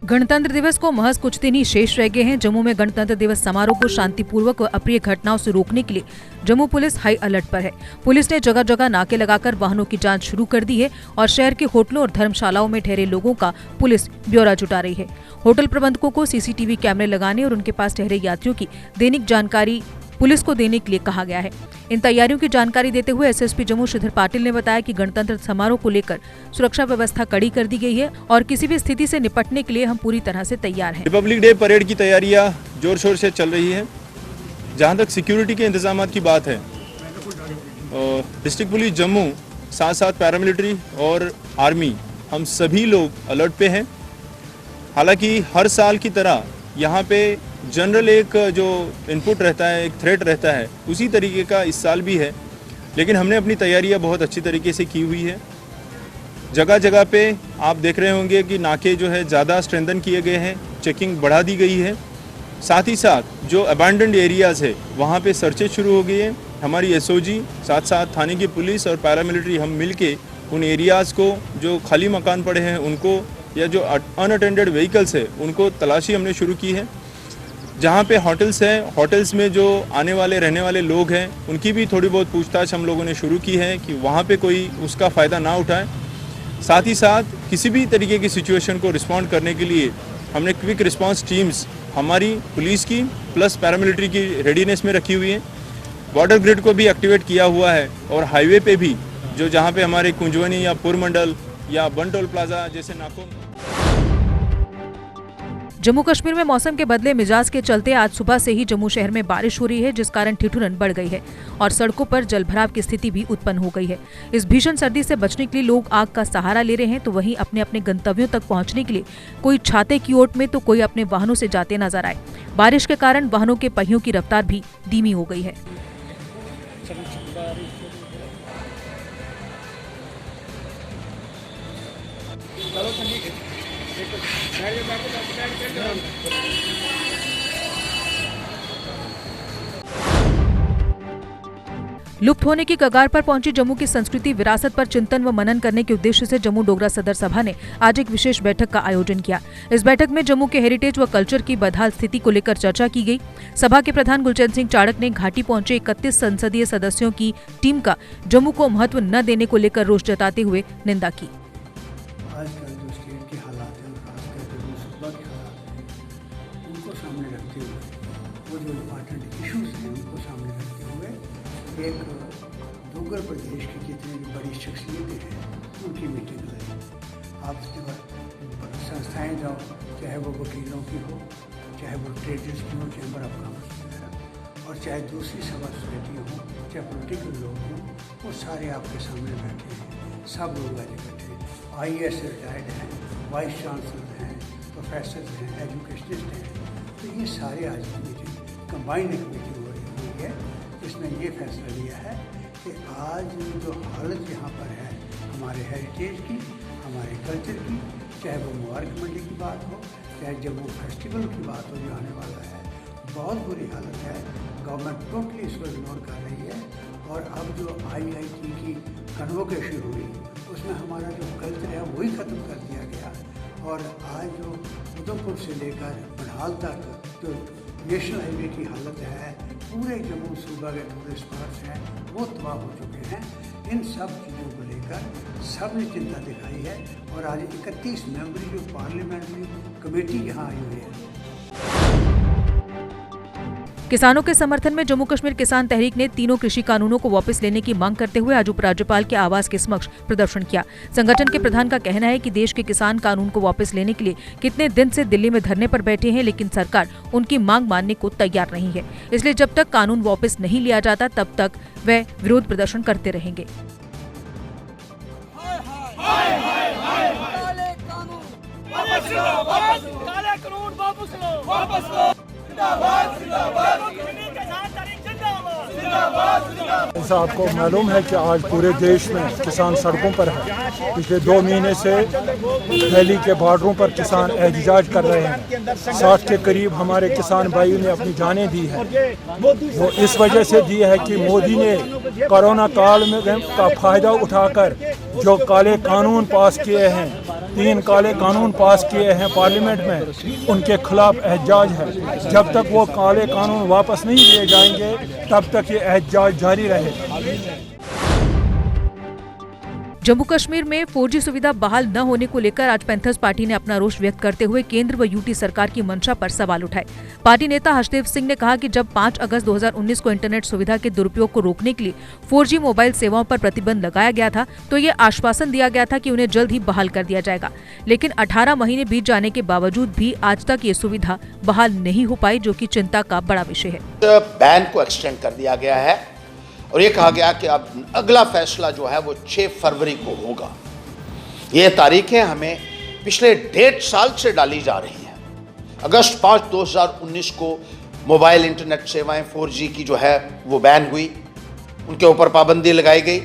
गणतंत्र दिवस को महज कुछ दिन ही शेष रह गए हैं। जम्मू में गणतंत्र दिवस समारोह को शांतिपूर्वक व अप्रिय घटनाओं से रोकने के लिए जम्मू पुलिस हाई अलर्ट पर है। पुलिस ने जगह जगह नाके लगाकर वाहनों की जांच शुरू कर दी है और शहर के होटलों और धर्मशालाओं में ठहरे लोगों का पुलिस ब्यौरा जुटा रही है। होटल प्रबंधकों को सीसीटीवी कैमरे लगाने और उनके पास ठहरे यात्रियों की दैनिक जानकारी पुलिस को देने के लिए कहा गया है। इन तैयारियों की जानकारी देते हुए एसएसपी जम्मू श्रीधर पाटिल ने बताया कि गणतंत्र समारोह को लेकर सुरक्षा व्यवस्था कड़ी कर दी गई है और किसी भी स्थिति से निपटने के लिए हम पूरी तरह से तैयार हैं। रिपब्लिक डे परेड की तैयारियां जोर शोर से चल रही है। जहां तक सिक्योरिटी के इंतजाम की बात है, डिस्ट्रिक्ट पुलिस जम्मू साथ साथ पैरामिलिट्री और आर्मी हम सभी लोग अलर्ट पे हैं। हालांकि हर साल की तरह यहाँ पे जनरल एक जो इनपुट रहता है, एक थ्रेट रहता है, उसी तरीके का इस साल भी है। लेकिन हमने अपनी तैयारियां बहुत अच्छी तरीके से की हुई है। जगह जगह पे आप देख रहे होंगे कि नाके जो है ज़्यादा स्ट्रेंथन किए गए हैं, चेकिंग बढ़ा दी गई है। साथ ही साथ जो अबैंडन्ड एरियाज़ है वहाँ पे सर्चेज शुरू हो गई है। हमारी एसओजी साथ साथ थाने की पुलिस और पैरामिलिट्री हम मिल के उन एरियाज़ को, जो खाली मकान पड़े हैं उनको, या जो अनअटेंडेड व्हीकल्स है उनको तलाशी हमने शुरू की है। जहाँ पे होटल्स हैं, होटल्स में जो आने वाले रहने वाले लोग हैं उनकी भी थोड़ी बहुत पूछताछ हम लोगों ने शुरू की है कि वहाँ पे कोई उसका फ़ायदा ना उठाए। साथ ही साथ किसी भी तरीके की सिचुएशन को रिस्पॉन्ड करने के लिए हमने क्विक रिस्पांस टीम्स हमारी पुलिस की प्लस पैरामिलिट्री की रेडीनेस में रखी हुई है। बॉर्डर ग्रिड को भी एक्टिवेट किया हुआ है और हाईवे पे भी जो जहाँ पे हमारे कुंजवनी या पुरमंडल या बनटोल प्लाजा जैसे नाकों। जम्मू कश्मीर में मौसम के बदले मिजाज के चलते आज सुबह से ही जम्मू शहर में बारिश हो रही है, जिस कारण ठिठुरन बढ़ गई है और सड़कों पर जलभराव की स्थिति भी उत्पन्न हो गई है। इस भीषण सर्दी से बचने के लिए लोग आग का सहारा ले रहे हैं, तो वहीं अपने अपने गंतव्यों तक पहुंचने के लिए कोई छाते की ओट में तो कोई अपने वाहनों से जाते नजर आए। बारिश के कारण वाहनों के पहियों की रफ्तार भी धीमी हो गई है। लुप्त होने की कगार पर पहुंची जम्मू की संस्कृति विरासत पर चिंतन व मनन करने के उद्देश्य से जम्मू डोगरा सदर सभा ने आज एक विशेष बैठक का आयोजन किया। इस बैठक में जम्मू के हेरिटेज व कल्चर की बदहाल स्थिति को लेकर चर्चा की गई। सभा के प्रधान गुलचंद सिंह चाड़क ने घाटी पहुंचे 31 संसदीय सदस्यों की टीम का जम्मू को महत्व न देने को लेकर रोष जताते हुए निंदा की। एक डोगर प्रदेश की जितनी भी बड़ी शख्सियतें हैं उनकी मीटिंग लगी। आप संस्थाएं जाओ, चाहे वो वकीलों की हो, चाहे वो ट्रेडर्स की हो, चैम्बर ऑफ कॉमर्स वगैरह, और चाहे दूसरी सिविल सोसाइटी हो, चाहे पोलिटिकल लोग हों, वो सारे आपके सामने बैठे हैं। सब लोग आज बैठे हैं। IAS रिटायर्ड हैं, वाइस चांसलर हैं, प्रोफेसर हैं, एजुकेशनिस्ट हैं। तो ये सारे आज की मीटिंग कंबाइंड एक मीटिंग हो रही हुई है। इसने ये फैसला लिया है कि आज जो हालत यहाँ पर है हमारे हेरिटेज की, हमारे कल्चर की, चाहे वो मुबारक मंडी की बात हो, चाहे जम्मू फेस्टिवल की बात हो जो आने वाला है, बहुत बुरी हालत है। गवर्नमेंट टोटली इसको इग्नोर कर रही है। और अब जो IIT की कन्वोकेशन हुई उसमें हमारा जो कल्चर है वही ख़त्म कर दिया गया। और आज जो उधमपुर से लेकर बड़हाल तक जो नेशनल हाईवे की हालत है, पूरे जम्मू सूबा के टूरिस्ट स्पॉट्स हैं वो तबाह हो चुके हैं। इन सब चीज़ों को लेकर सब ने चिंता दिखाई है। और आज 31 मेंबरी जो पार्लियामेंट्री कमेटी यहाँ आई हुई है। किसानों के समर्थन में जम्मू कश्मीर किसान तहरीक ने तीनों कृषि कानूनों को वापस लेने की मांग करते हुए आज उपराज्यपाल के आवास के समक्ष प्रदर्शन किया। संगठन के प्रधान का कहना है कि देश के किसान कानून को वापस लेने के लिए कितने दिन से दिल्ली में धरने पर बैठे हैं, लेकिन सरकार उनकी मांग मानने को तैयार नहीं है। इसलिए जब तक कानून वापस नहीं लिया जाता तब तक वे विरोध प्रदर्शन करते रहेंगे। आपको मालूम है कि आज पूरे देश में किसान सड़कों पर है। पिछले 2 महीने से दिल्ली के बॉर्डरों पर किसान एहतजाज कर रहे हैं। 60 के करीब हमारे किसान भाइयों ने अपनी जानें दी है। वो इस वजह से दी है कि मोदी ने कोरोना काल में का फ़ायदा उठाकर जो काले कानून पास किए हैं 3 काले कानून पास किए हैं पार्लियामेंट में, उनके खिलाफ एहतजाज है। जब तक वो काले कानून वापस नहीं लिए जाएंगे तब तक ये एहतजाज जारी रहेगा। जम्मू कश्मीर में 4G सुविधा बहाल न होने को लेकर आज पैंथर्स पार्टी ने अपना रोष व्यक्त करते हुए केंद्र व यूटी सरकार की मंशा पर सवाल उठाए। पार्टी नेता हर्षदेव सिंह ने कहा कि जब 5 अगस्त 2019 को इंटरनेट सुविधा के दुरुपयोग को रोकने के लिए 4G मोबाइल सेवाओं पर प्रतिबंध लगाया गया था तो ये आश्वासन दिया गया था कि उन्हें जल्द ही बहाल कर दिया जाएगा, लेकिन 18 महीने बीत जाने के बावजूद भी आज तक ये सुविधा बहाल नहीं हो पाई, जो कि चिंता का बड़ा विषय है। बैन को एक्सटेंड कर दिया गया है और ये कहा गया कि अब अगला फैसला जो है वो 6 फरवरी को होगा। ये तारीखें हमें पिछले 1.5 साल से डाली जा रही हैं। अगस्त 5, 2019 को मोबाइल इंटरनेट सेवाएं 4G की जो है वो बैन हुई, उनके ऊपर पाबंदी लगाई गई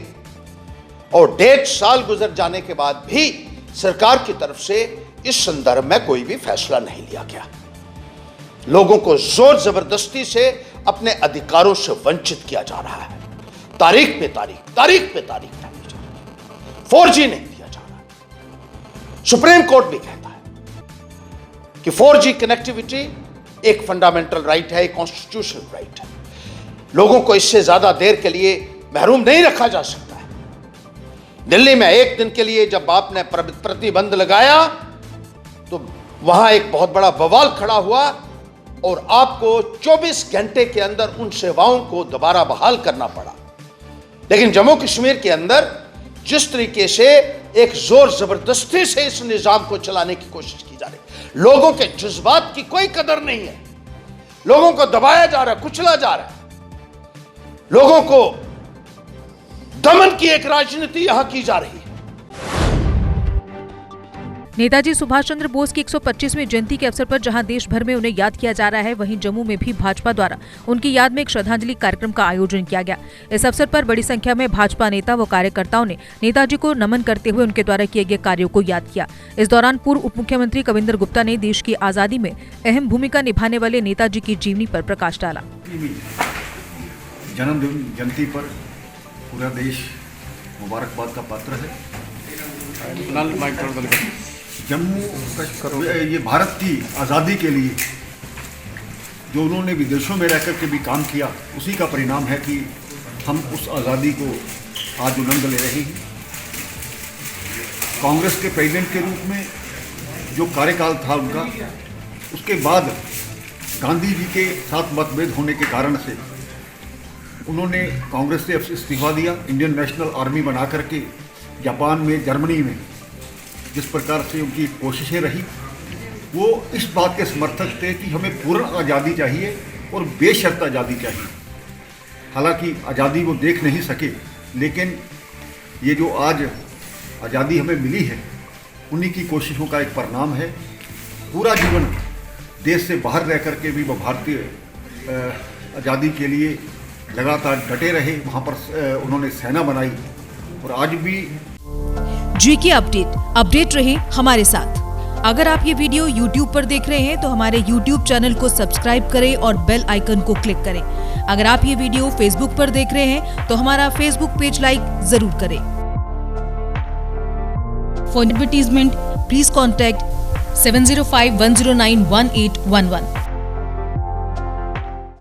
और 1.5 साल गुजर जाने के बाद भी सरकार की तरफ से इस संदर्भ में कोई भी फैसला नहीं लिया गया। लोगों को जोर जबरदस्ती से अपने अधिकारों से वंचित किया जा रहा है। तारीख पे तारीख डाली जा रही है। 4G नहीं दिया जा रहा। सुप्रीम कोर्ट भी कहता है कि 4G कनेक्टिविटी एक फंडामेंटल राइट है, एक कॉन्स्टिट्यूशनल राइट है। लोगों को इससे ज्यादा देर के लिए महरूम नहीं रखा जा सकता है। दिल्ली में एक दिन के लिए जब आपने प्रतिबंध लगाया तो वहां एक बहुत बड़ा बवाल खड़ा हुआ और आपको 24 घंटे के अंदर उन सेवाओं को दोबारा बहाल करना पड़ा। लेकिन जम्मू कश्मीर के अंदर जिस तरीके से एक जोर जबरदस्ती से इस निजाम को चलाने की कोशिश की जा रही है, लोगों के जज्बात की कोई कदर नहीं है। लोगों को दबाया जा रहा है, कुचला जा रहा है। लोगों को दमन की एक राजनीति यहां की जा रही है। नेताजी सुभाष चंद्र बोस की 125वीं जयंती के अवसर पर जहां देश भर में उन्हें याद किया जा रहा है, वहीं जम्मू में भी भाजपा द्वारा उनकी याद में एक श्रद्धांजलि कार्यक्रम का आयोजन किया गया। इस अवसर पर बड़ी संख्या में भाजपा नेता व कार्यकर्ताओं ने नेताजी को नमन करते हुए उनके द्वारा किए गए कार्यों को याद किया। इस दौरान पूर्व उप मुख्यमंत्री कविंदर गुप्ता ने देश की आजादी में अहम भूमिका निभाने वाले नेताजी की जीवनी पर प्रकाश डाला। जन्मदिन जयंती पर पूरा देश मुबारकबाद का पात्र है। जम्मू ये भारत की आज़ादी के लिए जो उन्होंने विदेशों में रहकर के भी काम किया, उसी का परिणाम है कि हम उस आज़ादी को आज आनंद ले रहे हैं। कांग्रेस के प्रेसिडेंट के रूप में जो कार्यकाल था उनका, उसके बाद गांधी जी के साथ मतभेद होने के कारण से उन्होंने कांग्रेस से इस्तीफा दिया। इंडियन नेशनल आर्मी बना करके जापान में, जर्मनी में जिस प्रकार से उनकी कोशिशें रही, वो इस बात के समर्थक थे कि हमें पूर्ण आज़ादी चाहिए और बेशर्त आज़ादी चाहिए। हालांकि आज़ादी वो देख नहीं सके, लेकिन ये जो आज आज़ादी हमें मिली है, उन्हीं की कोशिशों का एक परिणाम है। पूरा जीवन देश से बाहर रह कर के भी वो भारतीय आज़ादी के लिए लगातार डटे रहे। वहाँ पर उन्होंने सेना बनाई और आज भी GK अपडेट रहे हमारे साथ। अगर आप ये वीडियो YouTube पर देख रहे हैं तो हमारे YouTube चैनल को सब्सक्राइब करें और बेल आइकन को क्लिक करें। अगर आप ये वीडियो Facebook पर देख रहे हैं तो हमारा Facebook पेज लाइक जरूर करें। For advertisement please contact 7051091811।